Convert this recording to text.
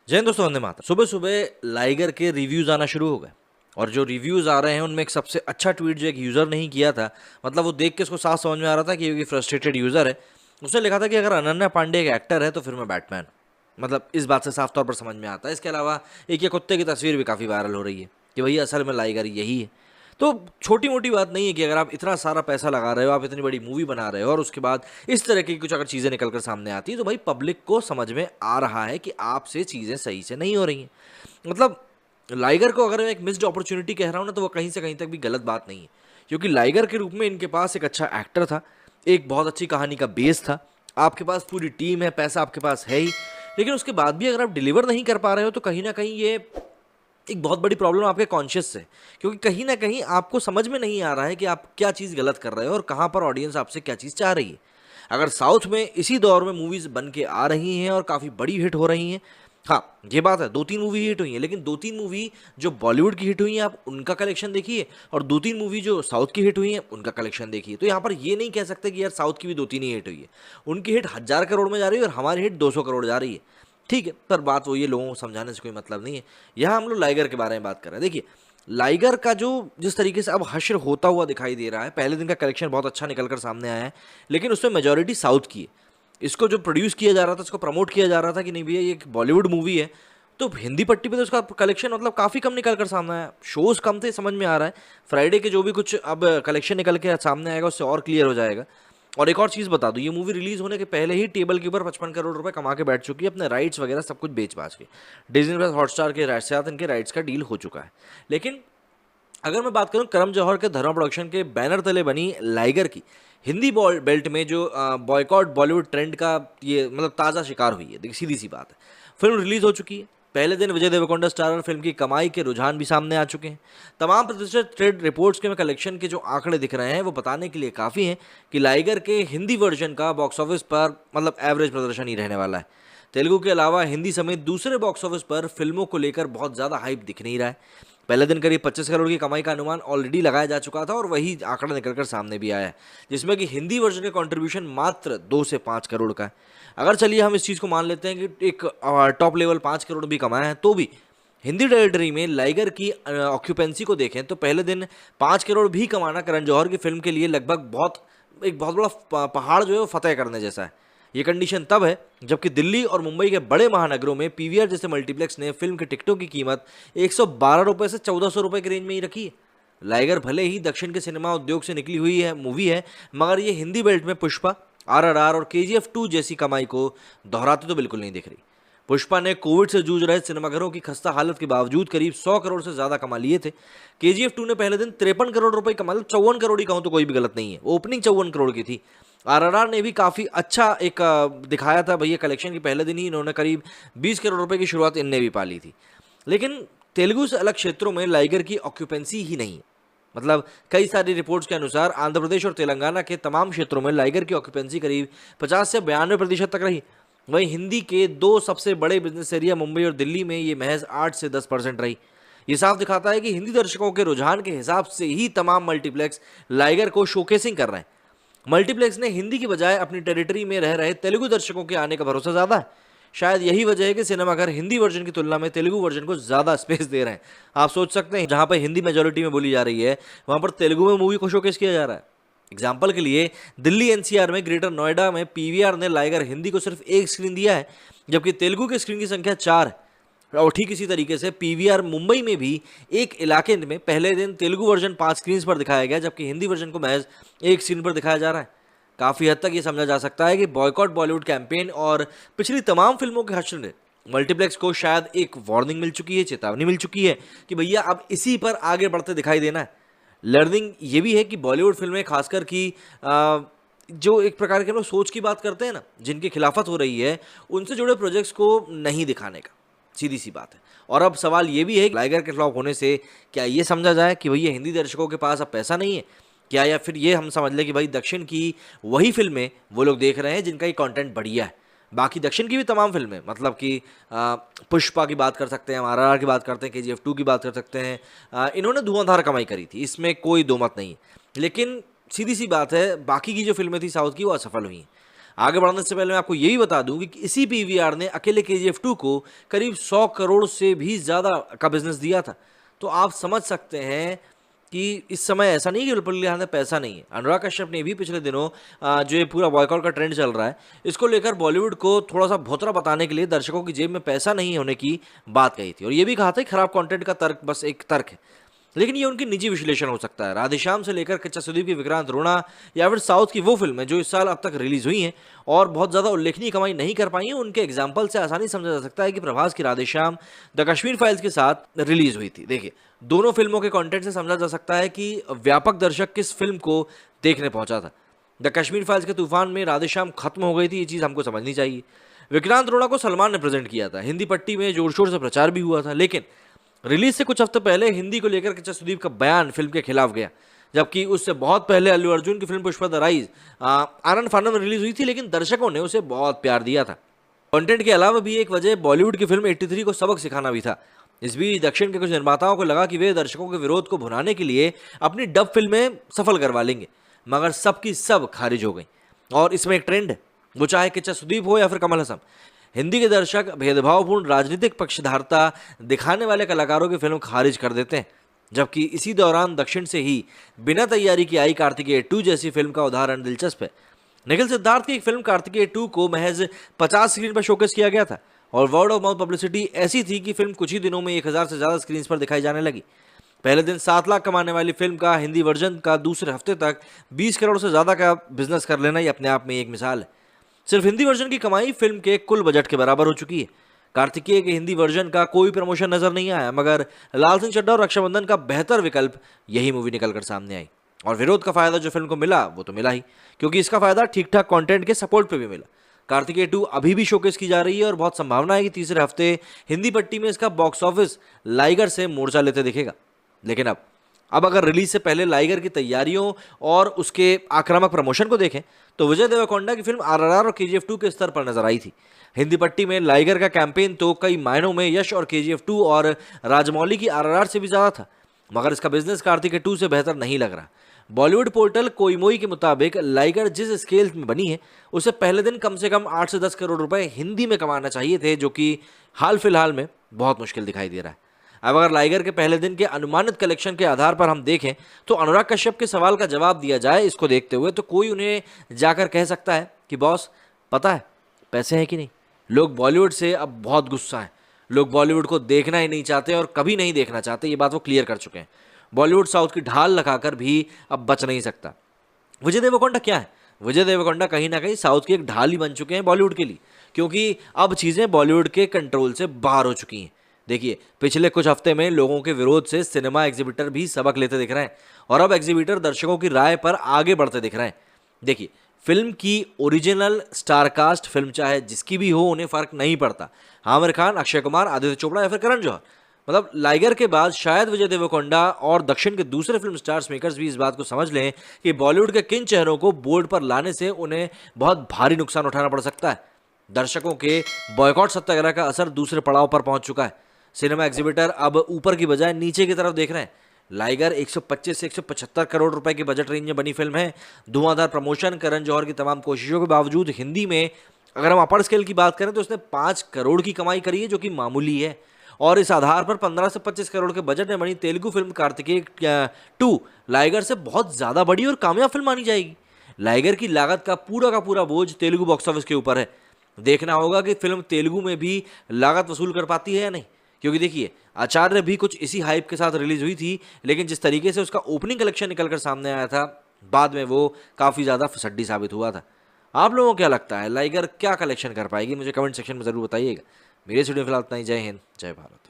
जय हिंद दोस्तों, वंदे मातरम। सुबह सुबह लाइगर के रिव्यूज आना शुरू हो गए और जो रिव्यूज आ रहे हैं उनमें एक सबसे अच्छा ट्वीट जो एक यूजर ने ही किया था, मतलब वो देख के उसको साफ समझ में आ रहा था कि ये फ्रस्ट्रेटेड यूजर है। उसने लिखा था कि अगर अनन्या पांडे एक एक्टर है तो फिर मैं बैटमैन। मतलब इस बात से साफ तौर पर समझ में आता है। इसके अलावा एक ये कुत्ते की तस्वीर भी काफ़ी वायरल हो रही है कि भैया असल में लाइगर यही है। तो छोटी मोटी बात नहीं है कि अगर आप इतना सारा पैसा लगा रहे हो, आप इतनी बड़ी मूवी बना रहे हो और उसके बाद इस तरह की कुछ अगर चीज़ें निकल कर सामने आती हैं तो भाई पब्लिक को समझ में आ रहा है कि आपसे चीज़ें सही से नहीं हो रही हैं। मतलब लाइगर को अगर मैं एक मिस्ड अपॉर्चुनिटी कह रहा हूँ ना, तो वो कहीं से कहीं तक भी गलत बात नहीं है, क्योंकि लाइगर के रूप में इनके पास एक अच्छा एक्टर था, एक बहुत अच्छी कहानी का बेस था, आपके पास पूरी टीम है, पैसा आपके पास है ही। लेकिन उसके बाद भी अगर आप डिलीवर नहीं कर पा रहे हो तो कहीं ना कहीं ये एक बहुत बड़ी प्रॉब्लम आपके कॉन्शियस से, क्योंकि कहीं ना कहीं आपको समझ में नहीं आ रहा है कि आप क्या चीज़ गलत कर रहे हो और कहाँ पर ऑडियंस आपसे क्या चीज़ चाह रही है। अगर साउथ में इसी दौर में मूवीज़ बन के आ रही हैं और काफ़ी बड़ी हिट हो रही हैं, हाँ ये बात है, दो तीन मूवी हिट हुई हैं, लेकिन दो तीन मूवी जो बॉलीवुड की हिट हुई हैं आप उनका कलेक्शन देखिए और दो तीन मूवी जो साउथ की हिट हुई हैं उनका कलेक्शन देखिए। तो यहाँ पर ये नहीं कह सकते कि यार साउथ की भी दो तीन ही हिट हुई है। उनकी हिट 1,000 करोड़ में जा रही है और हमारी हिट 200 करोड़ जा रही है। ठीक है, पर बात वो ये लोगों को समझाने से कोई मतलब नहीं है। यहाँ हम लोग लाइगर के बारे में बात कर रहे हैं। देखिए, लाइगर का जो जिस तरीके से अब हश्र होता हुआ दिखाई दे रहा है, पहले दिन का कलेक्शन बहुत अच्छा निकल कर सामने आया है, लेकिन उसमें मेजॉरिटी साउथ की है। इसको जो प्रोड्यूस किया जा रहा था, इसको प्रमोट किया जा रहा था कि नहीं भैया ये एक बॉलीवुड मूवी है, तो हिंदी पट्टी पे तो उसका कलेक्शन मतलब काफ़ी कम निकल कर सामने आया। शोज़ कम थे, समझ में आ रहा है। फ्राइडे के जो भी कुछ अब कलेक्शन निकल के सामने आएगा उससे और क्लियर हो जाएगा। और एक और चीज़ बता दूं, ये मूवी रिलीज होने के पहले ही टेबल के ऊपर 55 करोड़ रुपए कमा के बैठ चुकी है, अपने राइट्स वगैरह सब कुछ बेच बाच के। डिज्नी प्लस हॉटस्टार के राइट्स से साथ इनके राइट्स का डील हो चुका है। लेकिन अगर मैं बात करूं करण जौहर के धर्मा प्रोडक्शन के बैनर तले बनी लाइगर की, हिंदी बॉल बेल्ट में जो बॉयकॉट बॉलीवुड ट्रेंड का ये मतलब ताज़ा शिकार हुई है। देखिए सीधी सी बात है, फिल्म रिलीज हो चुकी है, पहले दिन विजय देवरकोंडा स्टारर फिल्म की कमाई के रुझान भी सामने आ चुके हैं। तमाम प्रतिष्ठित ट्रेड रिपोर्ट्स के में कलेक्शन के जो आंकड़े दिख रहे हैं वो बताने के लिए काफ़ी हैं कि लाइगर के हिंदी वर्जन का बॉक्स ऑफिस पर मतलब एवरेज प्रदर्शन ही रहने वाला है। तेलुगु के अलावा हिंदी समेत दूसरे बॉक्स ऑफिस पर फिल्मों को लेकर बहुत ज़्यादा हाइप दिख नहीं रहा है। पहले दिन करीब 25 करोड़ की कमाई का अनुमान ऑलरेडी लगाया जा चुका था और वही आंकड़ा निकलकर सामने भी आया है, जिसमें कि हिंदी वर्जन का कंट्रीब्यूशन मात्र 2 से 5 करोड़ का है। अगर चलिए हम इस चीज़ को मान लेते हैं कि एक टॉप लेवल 5 करोड़ भी कमाया है, तो भी हिंदी टेरिटरी में लाइगर की ऑक्यूपेंसी को देखें तो पहले दिन 5 करोड़ भी कमाना करण जौहर की फिल्म के लिए लगभग एक बहुत बड़ा पहाड़ जो है वो फतेह करने जैसा है। ये कंडीशन तब है जबकि दिल्ली और मुंबई के बड़े महानगरों में पीवीआर जैसे मल्टीप्लेक्स ने फिल्म के टिकटों की कीमत 112 रुपये से 1400 रुपये के रेंज में ही रखी है। लाइगर भले ही दक्षिण के सिनेमा उद्योग से निकली हुई है मूवी है, मगर ये हिंदी बेल्ट में पुष्पा, आरआरआर और केजीएफ 2 जैसी कमाई को दोहराते तो बिल्कुल नहीं दिख रही। पुष्पा ने कोविड से जूझ रहे सिनेमाघरों की खस्ता हालत के बावजूद करीब 100 करोड़ से ज्यादा कमा लिए थे। केजीएफ 2 ने पहले दिन 53 करोड़ रुपए कमा, 54 करोड़ ही कहूं तो कोई भी गलत नहीं है, ओपनिंग 54 करोड़ की थी। आरआरआर ने भी काफी अच्छा एक दिखाया था भैया कलेक्शन की, पहले दिन ही इन्होंने करीब 20 करोड़ रुपए की शुरुआत इनने भी पाली थी। लेकिन तेलुगु से अलग क्षेत्रों में लाइगर की ऑक्यूपेंसी ही नहीं है। मतलब कई सारी रिपोर्ट्स के अनुसार आंध्र प्रदेश और तेलंगाना के तमाम क्षेत्रों में लाइगर की ऑक्यूपेंसी करीब 50 से 92% तक रही। वहीं हिंदी के दो सबसे बड़े बिजनेस एरिया मुंबई और दिल्ली में ये महज 8 से 10% रही। ये साफ दिखाता है कि हिंदी दर्शकों के रुझान के हिसाब से ही तमाम मल्टीप्लेक्स लाइगर को शोकेसिंग कर रहे हैं। मल्टीप्लेक्स ने हिंदी की बजाय अपनी टेरिटरी में रह रहे तेलुगु दर्शकों के आने का भरोसा ज़्यादा है। शायद यही वजह है कि सिनेमाघर हिंदी वर्जन की तुलना में तेलुगु वर्जन को ज़्यादा स्पेस दे रहे हैं। आप सोच सकते हैं जहाँ पर हिंदी मेजोरिटी में बोली जा रही है वहाँ पर तेलुगु में मूवी को शोकेस किया जा रहा है। एग्जाम्पल के लिए दिल्ली एनसीआर में ग्रेटर नोएडा में पीवीआर ने लाइगर हिंदी को सिर्फ एक स्क्रीन दिया है, जबकि तेलुगु की स्क्रीन की संख्या 4 है। और ठीक इसी तरीके से पीवीआर मुंबई में भी एक इलाके में पहले दिन तेलुगु वर्जन 5 स्क्रीन पर दिखाया गया, जबकि हिंदी वर्जन को महज एक स्क्रीन पर दिखाया जा रहा है। काफ़ी हद तक ये समझा जा सकता है कि बॉयकॉट बॉलीवुड कैंपेन और पिछली तमाम फिल्मों के हश्र ने मल्टीप्लेक्स को शायद एक वार्निंग मिल चुकी है, चेतावनी मिल चुकी है कि भैया अब इसी पर आगे बढ़ते दिखाई देना है। लर्निंग ये भी है कि बॉलीवुड फिल्में खासकर की जो एक प्रकार के हम लोग सोच की बात करते हैं ना, जिनकी खिलाफत हो रही है, उनसे जुड़े प्रोजेक्ट्स को नहीं दिखाने का, सीधी सी बात है। और अब सवाल ये भी है कि लाइगर के फ्लॉप होने से क्या ये समझा जाए कि भैया हिंदी दर्शकों के पास अब पैसा नहीं है क्या, या फिर ये हम समझ लें कि भाई दक्षिण की वही फिल्में वो लोग देख रहे हैं जिनका ये कंटेंट बढ़िया है। बाकी दक्षिण की भी तमाम फिल्में, मतलब कि पुष्पा की बात कर सकते हैं, आरआरआर की बात करते हैं, केजीएफ 2 की बात कर सकते हैं, इन्होंने धुआंधार कमाई करी थी, इसमें कोई दो मत नहीं। लेकिन सीधी सी बात है बाकी की जो फिल्में थी साउथ की वो असफल हुई। आगे बढ़ने से पहले मैं आपको यही बता दूं कि इसी पीवीआर ने अकेले केजीएफ 2 को करीब 100 करोड़ से भी ज़्यादा का बिजनेस दिया था। तो आप समझ सकते हैं कि इस समय ऐसा नहीं कि बिल्कुल यहाँ पैसा नहीं है। अनुराग कश्यप ने भी पिछले दिनों जो ये पूरा बॉयकॉट का ट्रेंड चल रहा है, इसको लेकर बॉलीवुड को थोड़ा सा भोतरा बताने के लिए दर्शकों की जेब में पैसा नहीं होने की बात कही थी, और ये भी कहा था कि खराब कंटेंट का तर्क बस एक तर्क है। लेकिन ये उनकी निजी विश्लेषण हो सकता है। राधेश्याम से लेकर कच्चा सुदीप की विक्रांत रोना, या फिर साउथ की वो फिल्में जो इस साल अब तक रिलीज हुई हैं और बहुत ज़्यादा उल्लेखनीय कमाई नहीं कर पाई हैं, उनके एग्जाम्पल से आसानी समझा जा सकता है कि प्रभास की राधेश्याम द कश्मीर फाइल्स के साथ रिलीज हुई थी। देखिए, दोनों फिल्मों के कंटेंट से समझा जा सकता है कि व्यापक दर्शक किस फिल्म को देखने पहुंचा था। द कश्मीर फाइल्स के तूफान में राधेश्याम खत्म हो गई थी, ये चीज़ हमको समझनी चाहिए। विक्रांत रोना को सलमान ने प्रेजेंट किया था, हिंदी पट्टी में जोर शोर से प्रचार भी हुआ था, लेकिन रिलीज से कुछ हफ्ते पहले हिंदी को लेकर कच्चा सुदीप का बयान फिल्म के खिलाफ गया, जबकि उससे बहुत पहले अल्लू अर्जुन की फिल्म पुष्पा द राइज आनंद फानन में रिलीज हुई थी, लेकिन दर्शकों ने उसे बहुत प्यार दिया था। कंटेंट के अलावा भी एक वजह बॉलीवुड की फिल्म 83 को सबक सिखाना भी था। इस बीच दक्षिण के कुछ निर्माताओं को लगा कि वे दर्शकों के विरोध को भुनाने के लिए अपनी डब फिल्में सफल करवा लेंगे, मगर सबकी सब खारिज हो गई। और इसमें एक ट्रेंड है, वो चाहे कच्चा सुदीप हो या फिर कमल हसन, हिंदी के दर्शक भेदभावपूर्ण राजनीतिक पक्षधारता दिखाने वाले कलाकारों की फिल्म खारिज कर देते हैं। जबकि इसी दौरान दक्षिण से ही बिना तैयारी की आई कार्तिकेय 2 जैसी फिल्म का उदाहरण दिलचस्प है। निखिल सिद्धार्थ की एक फिल्म कार्तिकेय 2 को महज 50 स्क्रीन पर शोकेस किया गया था, और वर्ड ऑफ माउथ पब्लिसिटी ऐसी थी कि फिल्म कुछ ही दिनों में 1000 से ज़्यादा स्क्रीन पर दिखाई जाने लगी। पहले दिन 7 लाख कमाने वाली फिल्म का हिंदी वर्जन का दूसरे हफ्ते तक 20 करोड़ से ज़्यादा का बिजनेस कर लेना ही अपने आप में एक मिसाल है। सिर्फ हिंदी वर्जन की कमाई फिल्म के कुल बजट के बराबर हो चुकी है। कार्तिकेय के हिंदी वर्जन का कोई प्रमोशन नजर नहीं आया, मगर लाल सिंह चड्ढा और रक्षाबंधन का बेहतर विकल्प यही मूवी निकलकर सामने आई। और विरोध का फायदा जो फिल्म को मिला वो तो मिला ही, क्योंकि इसका फायदा ठीक ठाक कंटेंट के सपोर्ट पे भी मिला। कार्तिकेय 2 अभी भी शोकेस की जा रही है और बहुत संभावना है कि तीसरे हफ्ते हिंदी पट्टी में इसका बॉक्स ऑफिस लाइगर से मोर्चा लेते दिखेगा। लेकिन अब अगर रिलीज से पहले लाइगर की तैयारियों और उसके आक्रामक प्रमोशन को देखें तो विजय देवरकोंडा की फिल्म आरआरआर और केजीएफ 2 के स्तर पर नजर आई थी। हिंदी पट्टी में लाइगर का कैंपेन तो कई मायनों में यश और केजीएफ 2 और राजमौली की आरआरआर से भी ज्यादा था, मगर इसका बिजनेस कार्तिकेय 2 से बेहतर नहीं लग रहा। बॉलीवुड पोर्टल कोईमोई के मुताबिक लाइगर जिस स्केल में बनी है उसे पहले दिन कम से कम 8 से 10 करोड़ रुपए हिंदी में कमाना चाहिए थे, जो कि हाल फिलहाल में बहुत मुश्किल दिखाई दे रहा है। अब अगर लाइगर के पहले दिन के अनुमानित कलेक्शन के आधार पर हम देखें तो अनुराग कश्यप के सवाल का जवाब दिया जाए इसको देखते हुए, तो कोई उन्हें जाकर कह सकता है कि बॉस पता है पैसे हैं कि नहीं। लोग बॉलीवुड से अब बहुत गुस्सा है, लोग बॉलीवुड को देखना ही नहीं चाहते और कभी नहीं देखना चाहते, ये बात वो क्लियर कर चुके हैं। बॉलीवुड साउथ की ढाल लगाकर भी अब बच नहीं सकता। विजय देवरकोंडा क्या है? विजय देवरकोंडा कहीं ना कहीं साउथ की एक ढाल ही बन चुके हैं बॉलीवुड के लिए, क्योंकि अब चीज़ें बॉलीवुड के कंट्रोल से बाहर हो चुकी हैं। देखिए, पिछले कुछ हफ्ते में लोगों के विरोध से सिनेमा एग्जीबिटर भी सबक लेते दिख रहे हैं, और अब एग्जीबिटर दर्शकों की राय पर आगे बढ़ते दिख रहे हैं। देखिए, फिल्म की ओरिजिनल स्टारकास्ट फिल्म चाहे जिसकी भी हो उन्हें फर्क नहीं पड़ता, आमिर खान, अक्षय कुमार, आदित्य चोपड़ा या फिर करण जौहर। मतलब लाइगर के बाद शायद विजय देवरकोंडा और दक्षिण के दूसरे फिल्म स्टार्स मेकर्स भी इस बात को समझ लें कि बॉलीवुड के किन चेहरों को बोर्ड पर लाने से उन्हें बहुत भारी नुकसान उठाना पड़ सकता है। दर्शकों के बॉयकॉट सत्याग्रह का असर दूसरे पड़ाव पर पहुंच चुका है। सिनेमा एग्जीबिटर अब ऊपर की बजाय नीचे की तरफ देख रहे हैं। लाइगर 125 से 175 करोड़ रुपए की बजट रेंज में बनी फिल्म है। धुआंधार प्रमोशन, करण जौहर की तमाम कोशिशों के बावजूद हिंदी में अगर हम अपर स्केल की बात करें तो उसने 5 करोड़ की कमाई करी है, जो कि मामूली है। और इस आधार पर 15 से 25 करोड़ के बजट में बनी तेलुगु फिल्म कार्तिकेय 2 लाइगर से बहुत ज़्यादा बड़ी और कामयाब फिल्म मानी जाएगी। लाइगर की लागत का पूरा बोझ तेलुगु बॉक्स ऑफिस के ऊपर है। देखना होगा कि फिल्म तेलुगु में भी लागत वसूल कर पाती है या नहीं, क्योंकि देखिए आचार्य भी कुछ इसी हाइप के साथ रिलीज हुई थी, लेकिन जिस तरीके से उसका ओपनिंग कलेक्शन निकलकर सामने आया था, बाद में वो काफ़ी ज़्यादा फसड्डी साबित हुआ था। आप लोगों को क्या लगता है, लाइगर क्या कलेक्शन कर पाएगी? मुझे कमेंट सेक्शन में ज़रूर बताइएगा। मेरे स्टूडियो फिलहाल इतना ही। जय हिंद, जय भारत।